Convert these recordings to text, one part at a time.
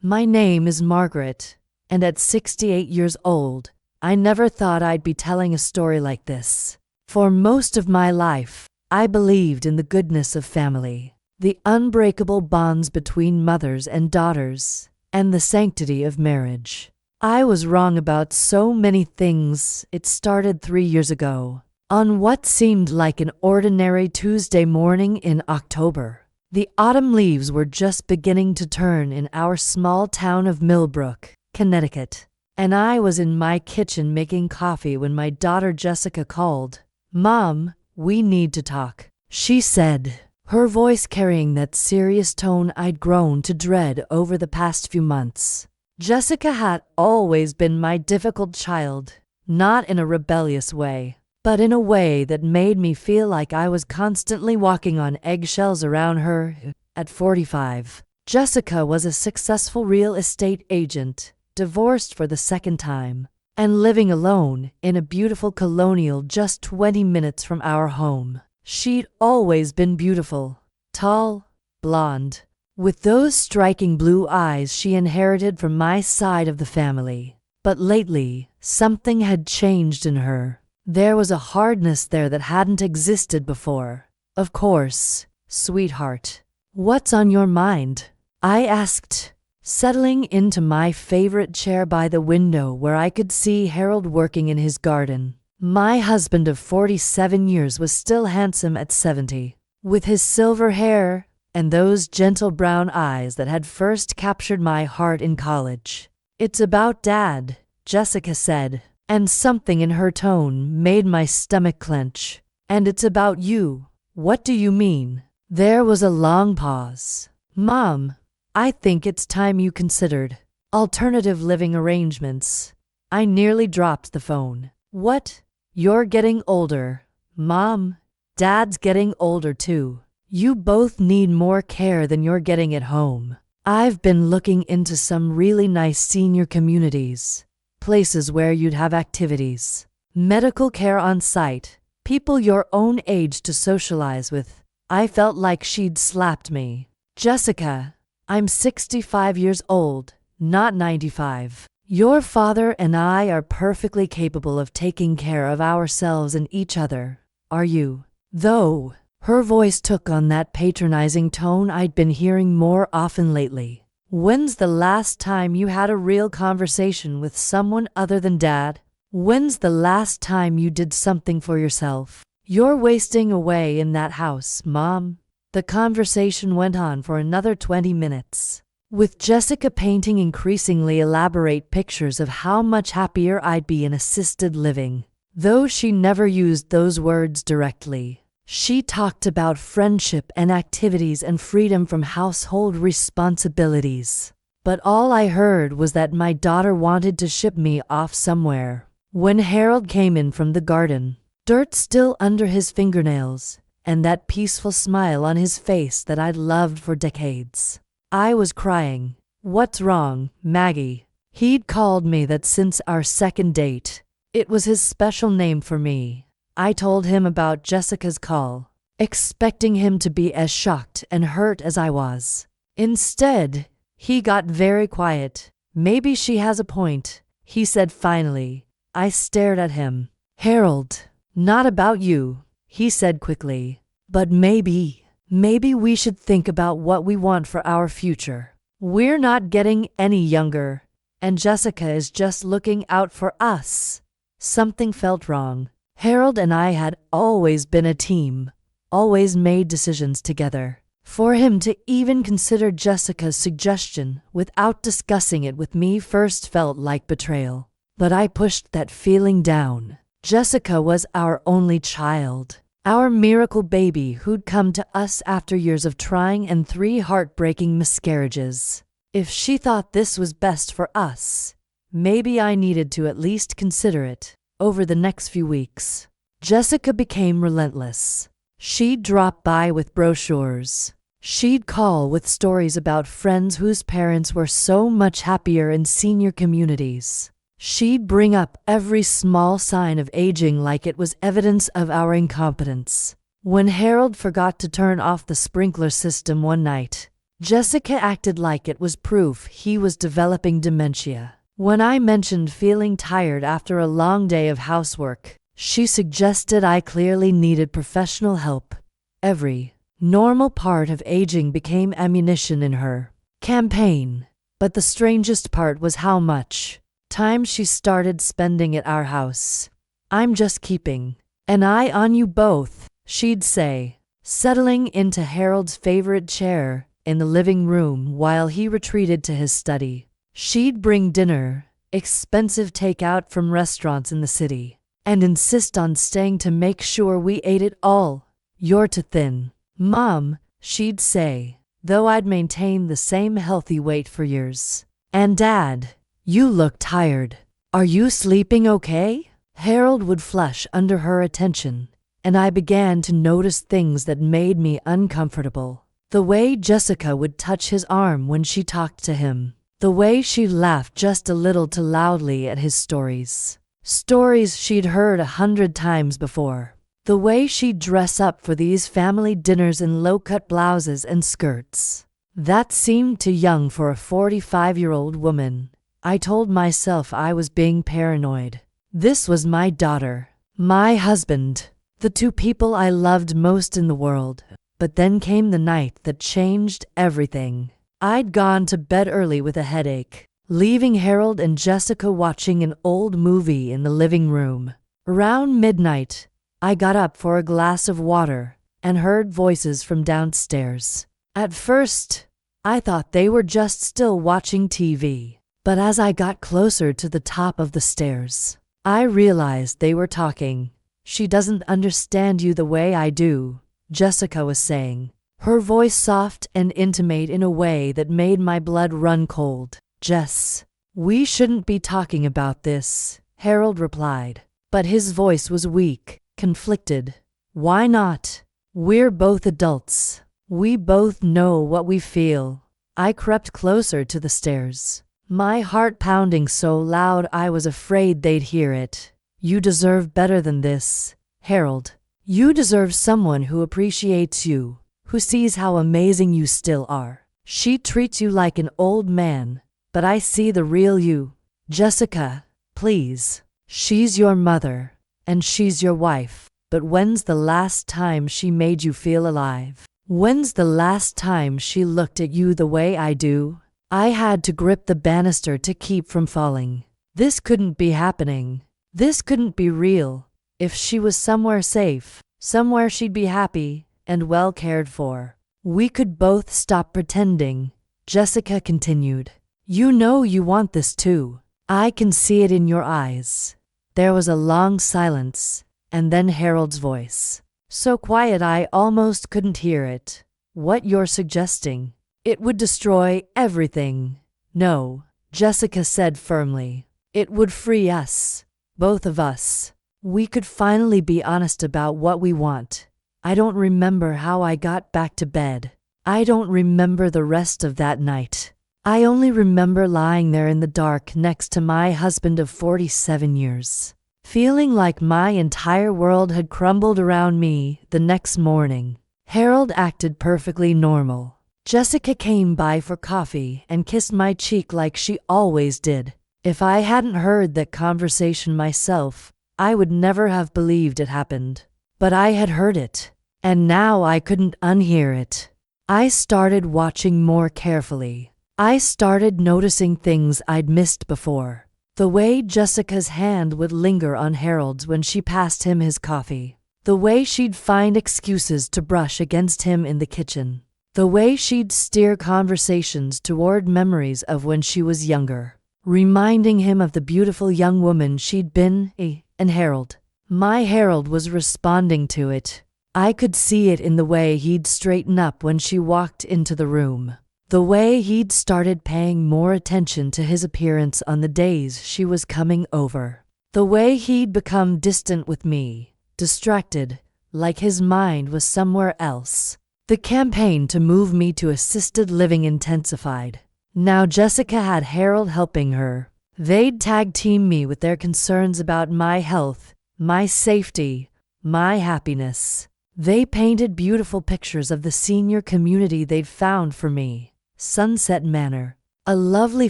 My name is Margaret, and at 68 years old, I never thought I'd be telling a story like this. For most of my life, I believed in the goodness of family, the unbreakable bonds between mothers and daughters, and the sanctity of marriage. I was wrong about so many things. It started 3 years ago, on what seemed like an ordinary Tuesday morning in October. The autumn leaves were just beginning to turn in our small town of Millbrook, Connecticut, and I was in my kitchen making coffee when my daughter Jessica called. "Mom, we need to talk," she said, her voice carrying that serious tone I'd grown to dread over the past few months. Jessica had always been my difficult child, not in a rebellious way, but in a way that made me feel like I was constantly walking on eggshells around her. At 45, Jessica was a successful real estate agent, divorced for the second time, and living alone in a beautiful colonial just 20 minutes from our home. She'd always been beautiful, tall, blonde, with those striking blue eyes she inherited from my side of the family. But lately, something had changed in her. There was a hardness there that hadn't existed before. "Of course, sweetheart. What's on your mind?" I asked, settling into my favorite chair by the window where I could see Harold working in his garden. My husband of 47 years was still handsome at 70, with his silver hair and those gentle brown eyes that had first captured my heart in college. "It's about Dad," Jessica said, and something in her tone made my stomach clench. "And it's about you." "What do you mean?" There was a long pause. "Mom, I think it's time you considered alternative living arrangements." I nearly dropped the phone. "What? You're getting older, Mom. Dad's getting older too. You both need more care than you're getting at home. I've been looking into some really nice senior communities, places where you'd have activities, medical care on site, people your own age to socialize with." I felt like she'd slapped me. "Jessica, I'm 65 years old, not 95. Your father and I are perfectly capable of taking care of ourselves and each other. Are you?" Though, her voice took on that patronizing tone I'd been hearing more often lately. "When's the last time you had a real conversation with someone other than Dad? When's the last time you did something for yourself? You're wasting away in that house, Mom." The conversation went on for another 20 minutes, with Jessica painting increasingly elaborate pictures of how much happier I'd be in assisted living. Though she never used those words directly, she talked about friendship and activities and freedom from household responsibilities. But all I heard was that my daughter wanted to ship me off somewhere. When Harold came in from the garden, dirt still under his fingernails, and that peaceful smile on his face that I'd loved for decades, I was crying. "What's wrong, Maggie?" He'd called me that since our second date. It was his special name for me. I told him about Jessica's call, expecting him to be as shocked and hurt as I was. Instead, he got very quiet. "Maybe she has a point," he said finally. I stared at him. "Harold, not about you," he said quickly. "But maybe we should think about what we want for our future. We're not getting any younger, and Jessica is just looking out for us." Something felt wrong. Harold and I had always been a team, always made decisions together. For him to even consider Jessica's suggestion without discussing it with me first felt like betrayal. But I pushed that feeling down. Jessica was our only child, our miracle baby who'd come to us after years of trying and 3 heartbreaking miscarriages. If she thought this was best for us, maybe I needed to at least consider it. Over the next few weeks, Jessica became relentless. She'd drop by with brochures. She'd call with stories about friends whose parents were so much happier in senior communities. She'd bring up every small sign of aging like it was evidence of our incompetence. When Harold forgot to turn off the sprinkler system one night, Jessica acted like it was proof he was developing dementia. When I mentioned feeling tired after a long day of housework, she suggested I clearly needed professional help. Every normal part of aging became ammunition in her campaign. But the strangest part was how much time she started spending at our house. "I'm just keeping an eye on you both," she'd say, settling into Harold's favorite chair in the living room while he retreated to his study. She'd bring dinner, expensive takeout from restaurants in the city, and insist on staying to make sure we ate it all. "You're too thin, Mom," she'd say, though I'd maintained the same healthy weight for years. "And Dad, you look tired. Are you sleeping okay?" Harold would flush under her attention, and I began to notice things that made me uncomfortable. The way Jessica would touch his arm when she talked to him. The way she laughed just a little too loudly at his stories. Stories she'd heard 100 times before. The way she'd dress up for these family dinners in low-cut blouses and skirts. That seemed too young for a 45-year-old woman. I told myself I was being paranoid. This was my daughter, my husband, the two people I loved most in the world. But then came the night that changed everything. I'd gone to bed early with a headache, leaving Harold and Jessica watching an old movie in the living room. Around midnight, I got up for a glass of water and heard voices from downstairs. At first, I thought they were just still watching TV. But as I got closer to the top of the stairs, I realized they were talking. "She doesn't understand you the way I do," Jessica was saying, her voice soft and intimate in a way that made my blood run cold. "Jess, we shouldn't be talking about this," Harold replied, but his voice was weak, conflicted. "Why not? We're both adults. We both know what we feel." I crept closer to the stairs, my heart pounding so loud I was afraid they'd hear it. "You deserve better than this, Harold. You deserve someone who appreciates you, who sees how amazing you still are. She treats you like an old man, but I see the real you. Jessica, please. She's your mother, and she's your wife, but when's the last time she made you feel alive? When's the last time she looked at you the way I do?" I had to grip the banister to keep from falling. This couldn't be happening. This couldn't be real. If she was somewhere safe, somewhere she'd be happy and well cared for. "We could both stop pretending," Jessica continued. "You know you want this too. I can see it in your eyes." There was a long silence, and then Harold's voice. So quiet I almost couldn't hear it. "What you're suggesting, it would destroy everything." "No," Jessica said firmly. "It would free us, both of us. We could finally be honest about what we want." I don't remember how I got back to bed. I don't remember the rest of that night. I only remember lying there in the dark next to my husband of 47 years, feeling like my entire world had crumbled around me. The next morning, Harold acted perfectly normal. Jessica came by for coffee and kissed my cheek like she always did. If I hadn't heard that conversation myself, I would never have believed it happened. But I had heard it, and now I couldn't unhear it. I started watching more carefully. I started noticing things I'd missed before. The way Jessica's hand would linger on Harold's when she passed him his coffee. The way she'd find excuses to brush against him in the kitchen. The way she'd steer conversations toward memories of when she was younger, reminding him of the beautiful young woman she'd been. And Harold, my Harold, was responding to it. I could see it in the way he'd straighten up when she walked into the room. The way he'd started paying more attention to his appearance on the days she was coming over. The way he'd become distant with me, distracted, like his mind was somewhere else. The campaign to move me to assisted living intensified. Now Jessica had Harold helping her. They'd tag team me with their concerns about my health, my safety, my happiness. They painted beautiful pictures of the senior community they'd found for me. Sunset Manor, a lovely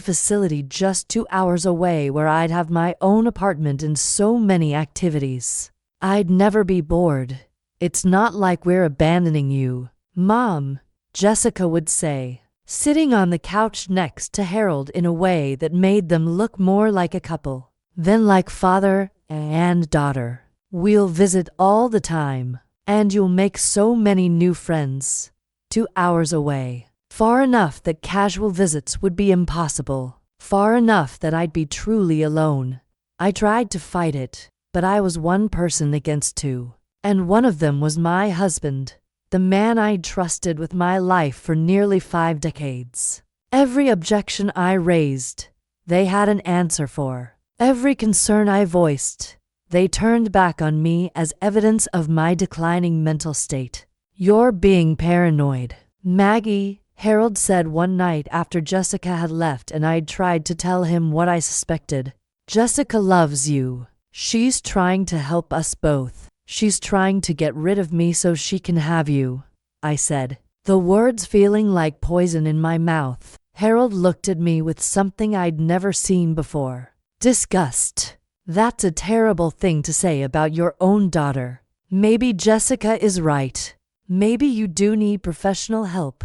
facility just 2 hours away where I'd have my own apartment and so many activities. I'd never be bored. It's not like we're abandoning you, Mom, Jessica would say, sitting on the couch next to Harold in a way that made them look more like a couple than like father and daughter. We'll visit all the time, and you'll make so many new friends. 2 hours away. Far enough that casual visits would be impossible. Far enough that I'd be truly alone. I tried to fight it, but I was one person against two. And one of them was my husband, the man I'd trusted with my life for nearly 5 decades. Every objection I raised, they had an answer for. Every concern I voiced, they turned back on me as evidence of my declining mental state. You're being paranoid, Maggie, Harold said one night after Jessica had left and I'd tried to tell him what I suspected. Jessica loves you. She's trying to help us both. She's trying to get rid of me so she can have you, I said, the words feeling like poison in my mouth. Harold looked at me with something I'd never seen before. Disgust. That's a terrible thing to say about your own daughter. Maybe Jessica is right. Maybe you do need professional help.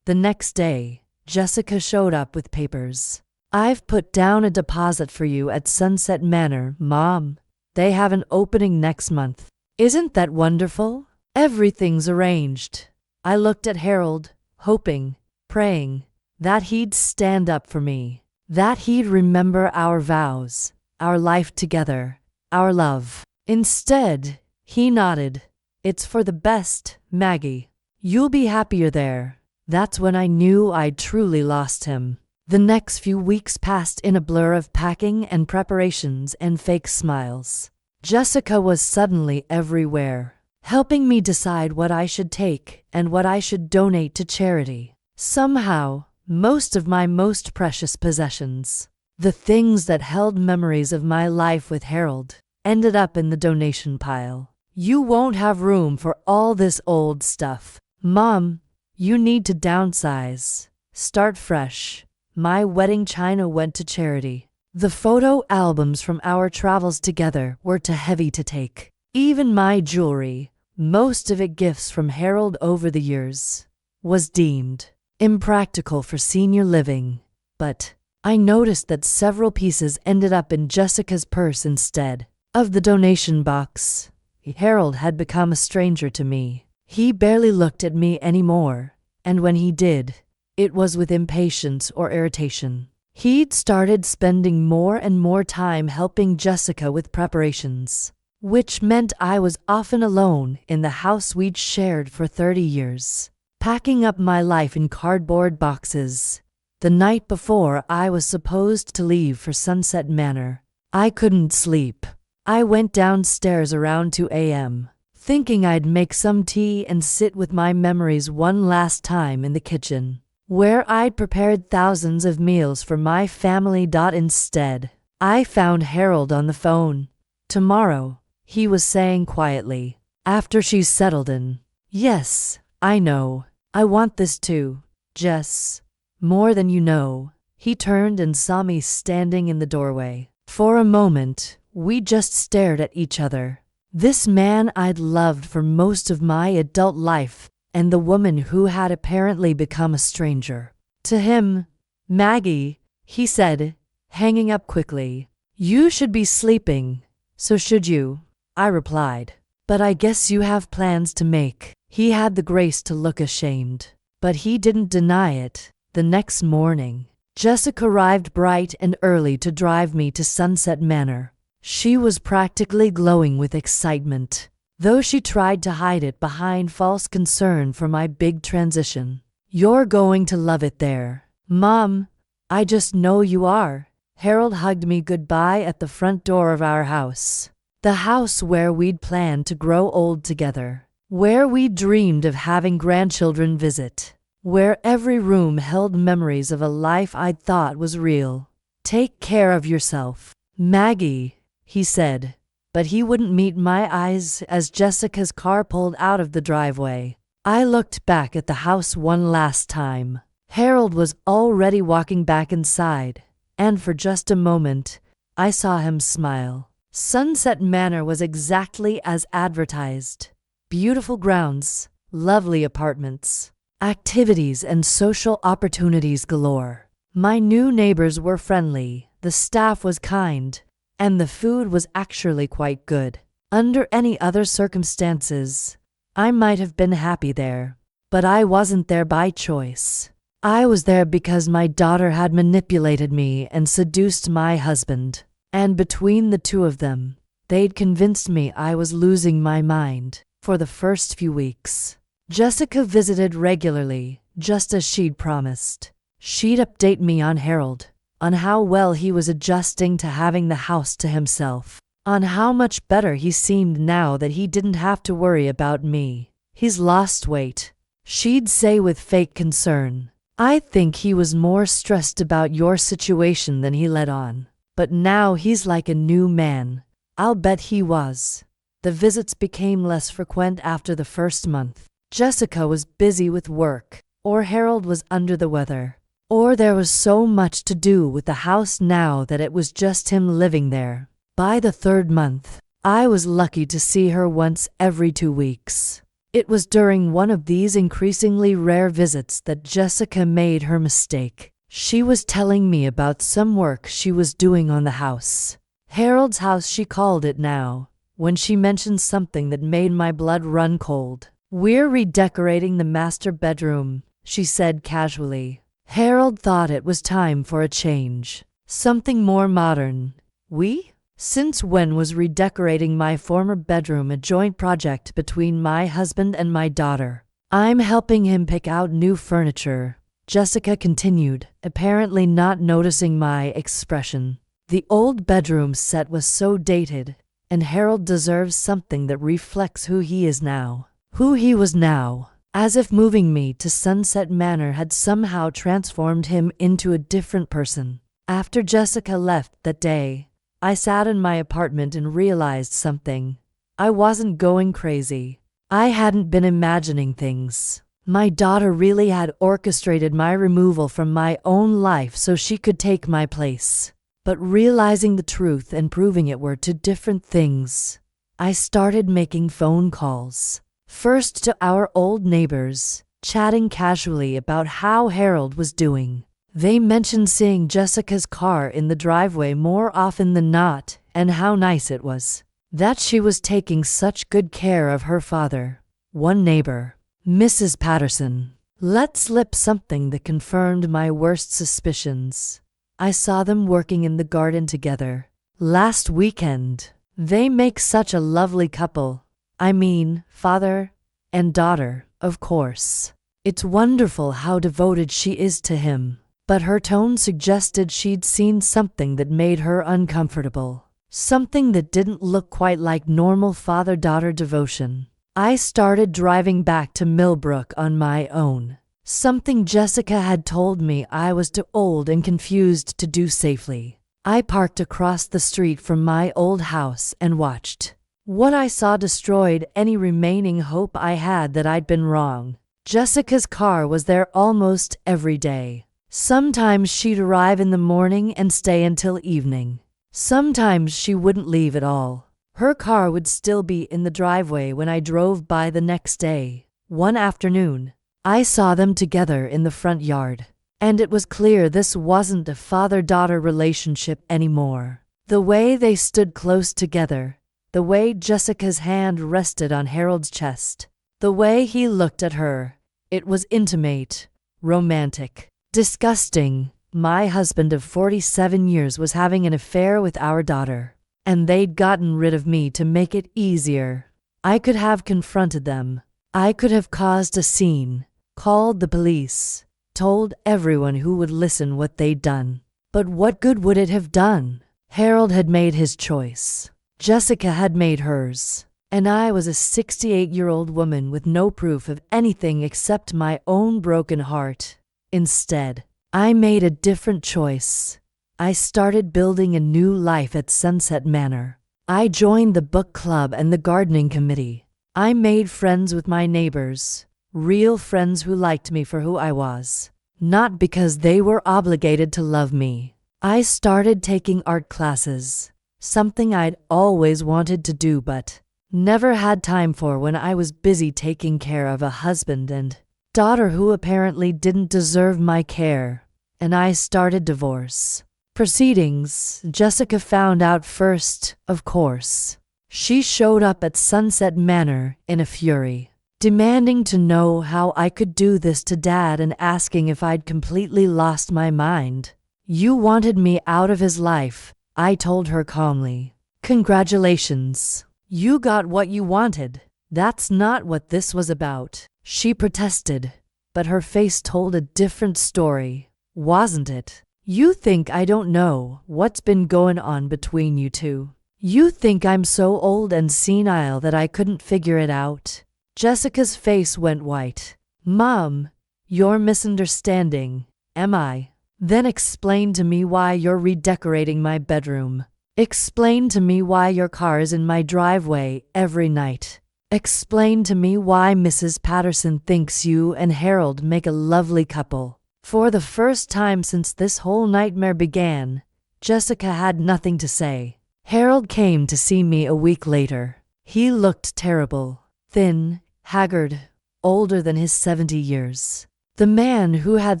The next day, Jessica showed up with papers. I've put down a deposit for you at Sunset Manor, Mom. They have an opening next month. Isn't that wonderful? Everything's arranged. I looked at Harold, hoping, praying, that he'd stand up for me, that he'd remember our vows, our life together, our love. Instead, he nodded. It's for the best, Maggie. You'll be happier there. That's when I knew I'd truly lost him. The next few weeks passed in a blur of packing and preparations and fake smiles. Jessica was suddenly everywhere, helping me decide what I should take and what I should donate to charity. Somehow, most of my most precious possessions, the things that held memories of my life with Harold, ended up in the donation pile. You won't have room for all this old stuff. Mom, you need to downsize. Start fresh. My wedding china went to charity. The photo albums from our travels together were too heavy to take. Even my jewelry, most of it gifts from Harold over the years, was deemed impractical for senior living. But I noticed that several pieces ended up in Jessica's purse instead of the donation box. Harold had become a stranger to me. He barely looked at me anymore, and when he did, it was with impatience or irritation. He'd started spending more and more time helping Jessica with preparations, which meant I was often alone in the house we'd shared for 30 years, packing up my life in cardboard boxes. The night before I was supposed to leave for Sunset Manor, I couldn't sleep. I went downstairs around 2 a.m., thinking I'd make some tea and sit with my memories one last time in the kitchen, where I'd prepared thousands of meals for my family. Instead, I found Harold on the phone. Tomorrow, he was saying quietly, after she's settled in. Yes, I know. I want this too, Jess. More than you know. He turned and saw me standing in the doorway. For a moment, we just stared at each other. This man I'd loved for most of my adult life, and the woman who had apparently become a stranger. To him, Maggie, he said, hanging up quickly. You should be sleeping. So should you, I replied. But I guess you have plans to make. He had the grace to look ashamed, but he didn't deny it. The next morning, Jessica arrived bright and early to drive me to Sunset Manor. She was practically glowing with excitement, though she tried to hide it behind false concern for my big transition. You're going to love it there, Mom. I just know you are. Harold hugged me goodbye at the front door of our house. The house where we'd planned to grow old together, where we dreamed of having grandchildren visit, where every room held memories of a life I'd thought was real. Take care of yourself, Maggie, he said, but he wouldn't meet my eyes as Jessica's car pulled out of the driveway. I looked back at the house one last time. Harold was already walking back inside, and for just a moment, I saw him smile. Sunset Manor was exactly as advertised. Beautiful grounds, lovely apartments, activities and social opportunities galore. My new neighbors were friendly, the staff was kind, and the food was actually quite good. Under any other circumstances, I might have been happy there, but I wasn't there by choice. I was there because my daughter had manipulated me and seduced my husband, and between the two of them, they'd convinced me I was losing my mind. For the first few weeks, Jessica visited regularly, just as she'd promised. She'd update me on Harold, on how well he was adjusting to having the house to himself, on how much better he seemed now that he didn't have to worry about me. He's lost weight, she'd say with fake concern. I think he was more stressed about your situation than he let on. But now he's like a new man. I'll bet he was. The visits became less frequent after the first month. Jessica was busy with work, or Harold was under the weather, or there was so much to do with the house now that it was just him living there. By the third month, I was lucky to see her once every 2 weeks. It was during one of these increasingly rare visits that Jessica made her mistake. She was telling me about some work she was doing on the house. Harold's house, she called it now, when she mentioned something that made my blood run cold. "We're redecorating the master bedroom," she said casually. Harold thought it was time for a change. Something more modern. We? Since when was redecorating my former bedroom a joint project between my husband and my daughter? "I'm helping him pick out new furniture," Jessica continued, apparently not noticing my expression. "The old bedroom set was so dated, and Harold deserves something that reflects who he is now. Who he was now. As if moving me to Sunset Manor had somehow transformed him into a different person." After Jessica left that day, I sat in my apartment and realized something. I wasn't going crazy. I hadn't been imagining things. My daughter really had orchestrated my removal from my own life so she could take my place. But realizing the truth and proving it were two different things, I started making phone calls. First to our old neighbors, chatting casually about how Harold was doing. They mentioned seeing Jessica's car in the driveway more often than not, and how nice it was. That she was taking such good care of her father. One neighbor, Mrs. Patterson, let slip something that confirmed my worst suspicions. I saw them working in the garden together last weekend. They make such a lovely couple. I mean, father and daughter, of course. It's wonderful how devoted she is to him. But her tone suggested she'd seen something that made her uncomfortable. Something that didn't look quite like normal father-daughter devotion. I started driving back to Millbrook on my own. Something Jessica had told me I was too old and confused to do safely. I parked across the street from my old house and watched. What I saw destroyed any remaining hope I had that I'd been wrong. Jessica's car was there almost every day. Sometimes she'd arrive in the morning and stay until evening. Sometimes she wouldn't leave at all. Her car would still be in the driveway when I drove by the next day. One afternoon, I saw them together in the front yard, and it was clear this wasn't a father-daughter relationship anymore. The way they stood close together, the way Jessica's hand rested on Harold's chest, the way he looked at her, it was intimate, romantic. Disgusting. My husband of 47 years was having an affair with our daughter, and they'd gotten rid of me to make it easier. I could have confronted them. I could have caused a scene, called the police, told everyone who would listen what they'd done. But what good would it have done? Harold had made his choice. Jessica had made hers. And I was a 68-year-old woman with no proof of anything except my own broken heart. Instead, I made a different choice. I started building a new life at Sunset Manor. I joined the book club and the gardening committee. I made friends with my neighbors, real friends who liked me for who I was. not because they were obligated to love me. I started taking art classes, something I'd always wanted to do but never had time for when I was busy taking care of a husband and daughter who apparently didn't deserve my care, and I started divorce proceedings. Jessica found out first, of course. She showed up at Sunset Manor in a fury, demanding to know how I could do this to Dad and asking if I'd completely lost my mind. You wanted me out of his life, I told her calmly. Congratulations. You got what you wanted. That's not what this was about, she protested, but her face told a different story, wasn't it? You think I don't know what's been going on between you two. You think I'm so old and senile that I couldn't figure it out. Jessica's face went white. Mom, you're misunderstanding, am I? Then explain to me why you're redecorating my bedroom. Explain to me why your car is in my driveway every night. Explain to me why Mrs. Patterson thinks you and Harold make a lovely couple. For the first time since this whole nightmare began, Jessica had nothing to say. Harold came to see me a week later. He looked terrible, thin, haggard, older than his 70 years. The man who had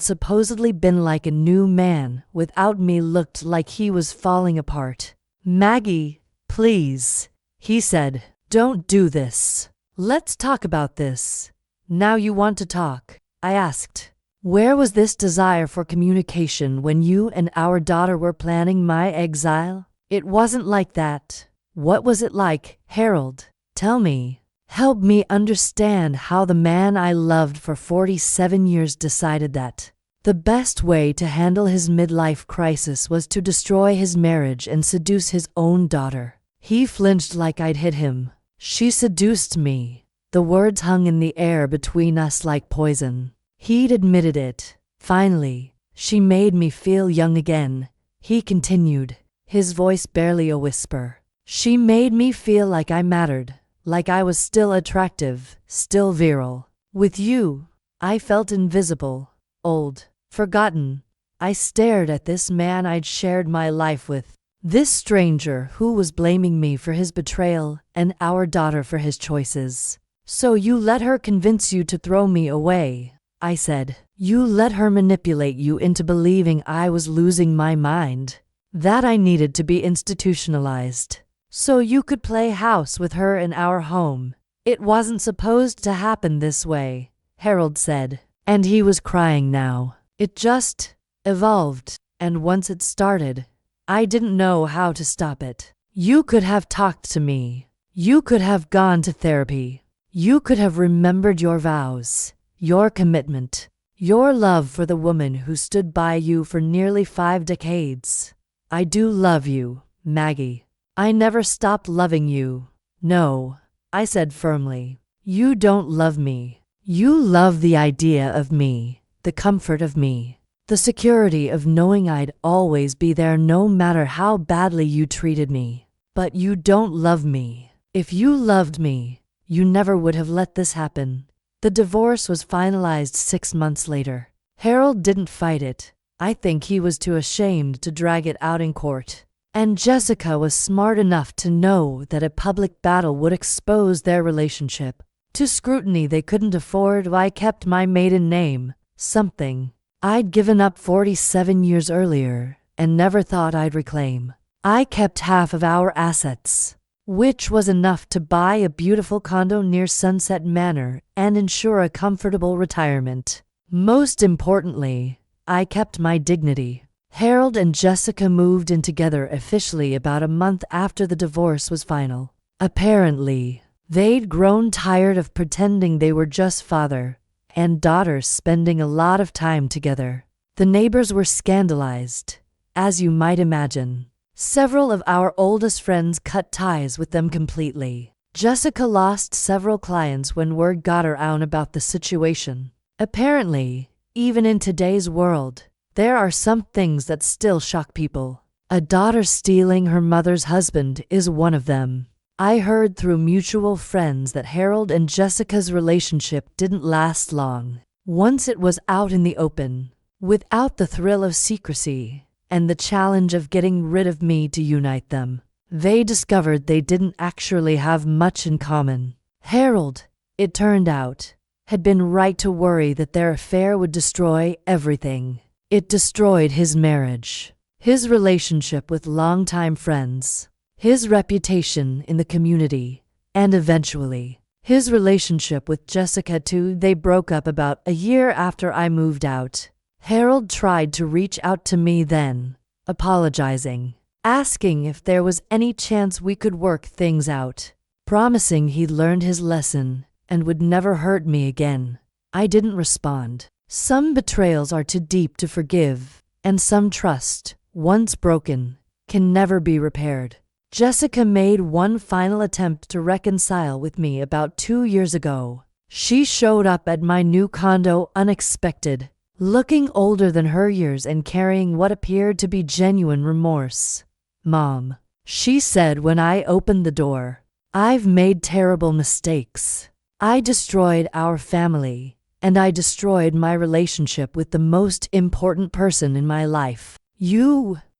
supposedly been like a new man without me looked like he was falling apart. Maggie, please, he said, don't do this. Let's talk about this. Now you want to talk, I asked. Where was this desire for communication when you and our daughter were planning my exile? It wasn't like that. What was it like, Harold? Tell me. Help me understand how the man I loved for 47 years decided that the best way to handle his midlife crisis was to destroy his marriage and seduce his own daughter. He flinched like I'd hit him. She seduced me. The words hung in the air between us like poison. He'd admitted it. Finally, she made me feel young again, he continued, his voice barely a whisper. She made me feel like I mattered, like I was still attractive, still virile. With you, I felt invisible, old, forgotten. I stared at this man I'd shared my life with, this stranger who was blaming me for his betrayal and our daughter for his choices. So you let her convince you to throw me away, I said. You let her manipulate you into believing I was losing my mind, that I needed to be institutionalized, so you could play house with her in our home. It wasn't supposed to happen this way, Harold said, and he was crying now. It just evolved, and once it started, I didn't know how to stop it. You could have talked to me. You could have gone to therapy. You could have remembered your vows, your commitment, your love for the woman who stood by you for nearly 5 decades. I do love you, Maggie. I never stopped loving you. No, I said firmly. You don't love me. You love the idea of me, the comfort of me, the security of knowing I'd always be there no matter how badly you treated me. But you don't love me. If you loved me, you never would have let this happen. The divorce was finalized 6 months later. Harold didn't fight it. I think he was too ashamed to drag it out in court. And Jessica was smart enough to know that a public battle would expose their relationship to scrutiny they couldn't afford. I kept my maiden name, something I'd given up 47 years earlier and never thought I'd reclaim. I kept half of our assets, which was enough to buy a beautiful condo near Sunset Manor and ensure a comfortable retirement. Most importantly, I kept my dignity. Harold and Jessica moved in together officially about a month after the divorce was final. Apparently, they'd grown tired of pretending they were just father and daughter spending a lot of time together. The neighbors were scandalized, as you might imagine. Several of our oldest friends cut ties with them completely. Jessica lost several clients when word got around about the situation. Apparently, even in today's world, there are some things that still shock people. A daughter stealing her mother's husband is one of them. I heard through mutual friends that Harold and Jessica's relationship didn't last long. Once it was out in the open, without the thrill of secrecy and the challenge of getting rid of me to unite them. They discovered they didn't actually have much in common. Harold, it turned out, had been right to worry that their affair would destroy everything. It destroyed his marriage, his relationship with longtime friends, his reputation in the community, and eventually, his relationship with Jessica too. They broke up about a year after I moved out. Harold tried to reach out to me then, apologizing, asking if there was any chance we could work things out, promising he'd learned his lesson and would never hurt me again. I didn't respond. Some betrayals are too deep to forgive, and some trust, once broken, can never be repaired. Jessica made one final attempt to reconcile with me about 2 years ago. She showed up at my new condo unexpected, looking older than her years and carrying what appeared to be genuine remorse. "Mom," she said when I opened the door, "I've made terrible mistakes. I destroyed our family, and I destroyed my relationship with the most important person in my life.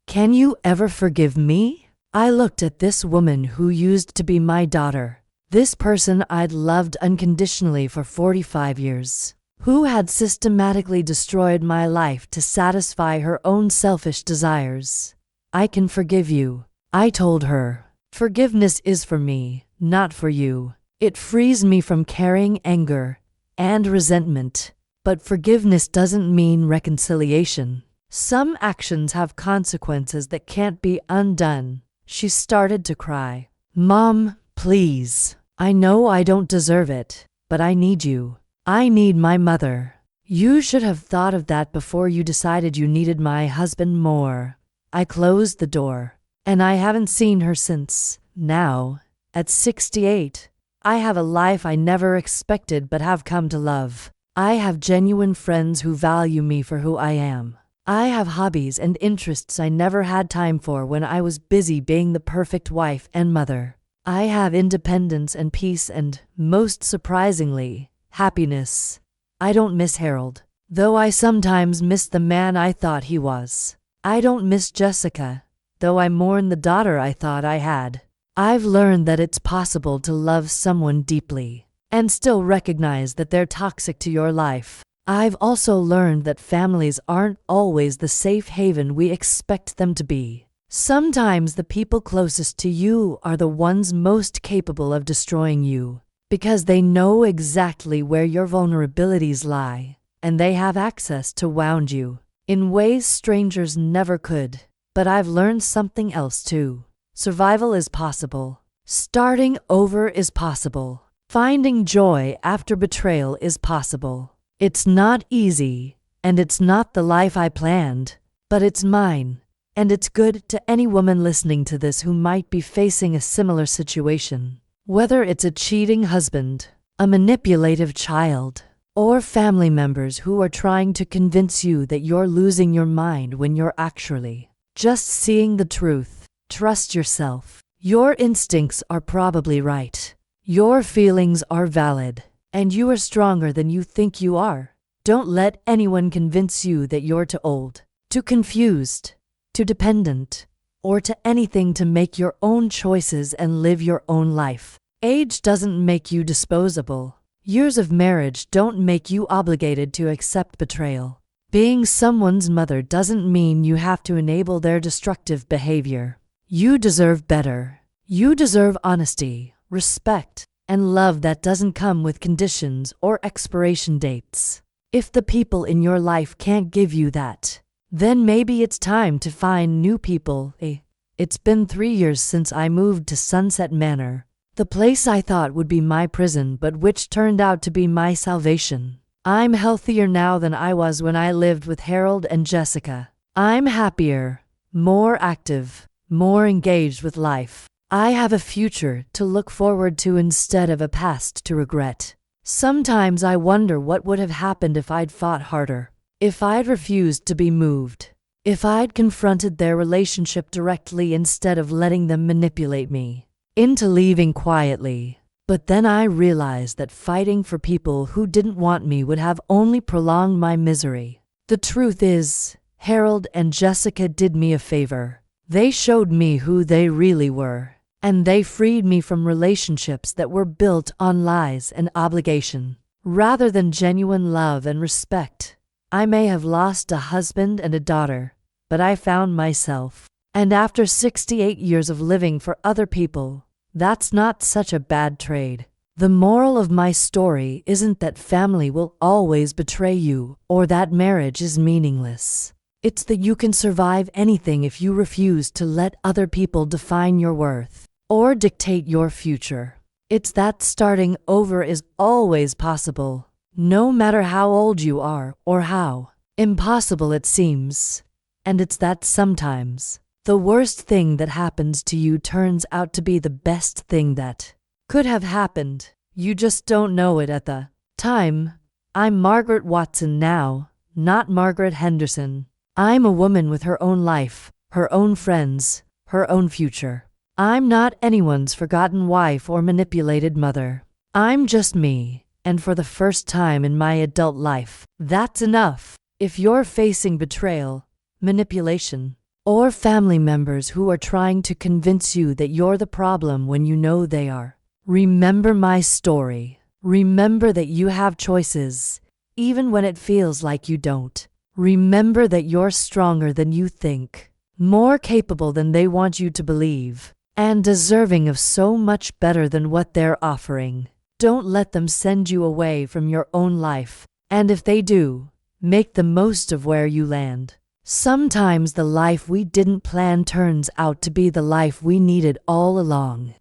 Can you ever forgive me?" I looked at this woman who used to be my daughter, this person I'd loved unconditionally for 45 years, who had systematically destroyed my life to satisfy her own selfish desires. "I can forgive you," I told her. "Forgiveness is for me, not for you. It frees me from carrying anger and resentment. But forgiveness doesn't mean reconciliation. Some actions have consequences that can't be undone." She started to cry. "Mom, please. I know I don't deserve it, but I need you. I need my mother. You should have thought of that before you decided you needed my husband more." I closed the door, and I haven't seen her since. Now, at 68, I have a life I never expected but have come to love. I have genuine friends who value me for who I am. I have hobbies and interests I never had time for when I was busy being the perfect wife and mother. I have independence and peace and, most surprisingly, happiness. I don't miss Harold, though I sometimes miss the man I thought he was. I don't miss Jessica, though I mourn the daughter I thought I had. I've learned that it's possible to love someone deeply and still recognize that they're toxic to your life. I've also learned that families aren't always the safe haven we expect them to be. Sometimes the people closest to you are the ones most capable of destroying you, because they know exactly where your vulnerabilities lie, and they have access to wound you in ways strangers never could. But I've learned something else too. Survival is possible. Starting over is possible. Finding joy after betrayal is possible. It's not easy, and it's not the life I planned, but it's mine, and it's good to any woman listening to this who might be facing a similar situation. Whether it's a cheating husband, a manipulative child, or family members who are trying to convince you that you're losing your mind when you're actually just seeing the truth. Trust yourself. Your instincts are probably right. Your feelings are valid. And you are stronger than you think you are. Don't let anyone convince you that you're too old, too confused, too dependent, or to anything to make your own choices and live your own life. Age doesn't make you disposable. Years of marriage don't make you obligated to accept betrayal. Being someone's mother doesn't mean you have to enable their destructive behavior. You deserve better. You deserve honesty, respect, and love that doesn't come with conditions or expiration dates. If the people in your life can't give you that, then maybe it's time to find new people. It's been 3 years since I moved to Sunset Manor, the place I thought would be my prison but which turned out to be my salvation. I'm healthier now than I was when I lived with Harold and Jessica. I'm happier, more active, more engaged with life. I have a future to look forward to instead of a past to regret. Sometimes I wonder what would have happened if I'd fought harder, if I'd refused to be moved, if I'd confronted their relationship directly instead of letting them manipulate me into leaving quietly. But then I realized that fighting for people who didn't want me would have only prolonged my misery. The truth is, Harold and Jessica did me a favor. They showed me who they really were, and they freed me from relationships that were built on lies and obligation, rather than genuine love and respect. I may have lost a husband and a daughter, but I found myself. And after 68 years of living for other people, that's not such a bad trade. The moral of my story isn't that family will always betray you or that marriage is meaningless. It's that you can survive anything if you refuse to let other people define your worth or dictate your future. It's that starting over is always possible, no matter how old you are or how impossible it seems. And it's that sometimes the worst thing that happens to you turns out to be the best thing that could have happened. You just don't know it at the time. I'm Margaret Watson now, not Margaret Henderson. I'm a woman with her own life, her own friends, her own future. I'm not anyone's forgotten wife or manipulated mother. I'm just me, and for the first time in my adult life, that's enough. If you're facing betrayal, manipulation, or family members who are trying to convince you that you're the problem when you know they are, remember my story. Remember that you have choices, even when it feels like you don't. Remember that you're stronger than you think, more capable than they want you to believe, and deserving of so much better than what they're offering. Don't let them send you away from your own life, and if they do, make the most of where you land. Sometimes the life we didn't plan turns out to be the life we needed all along.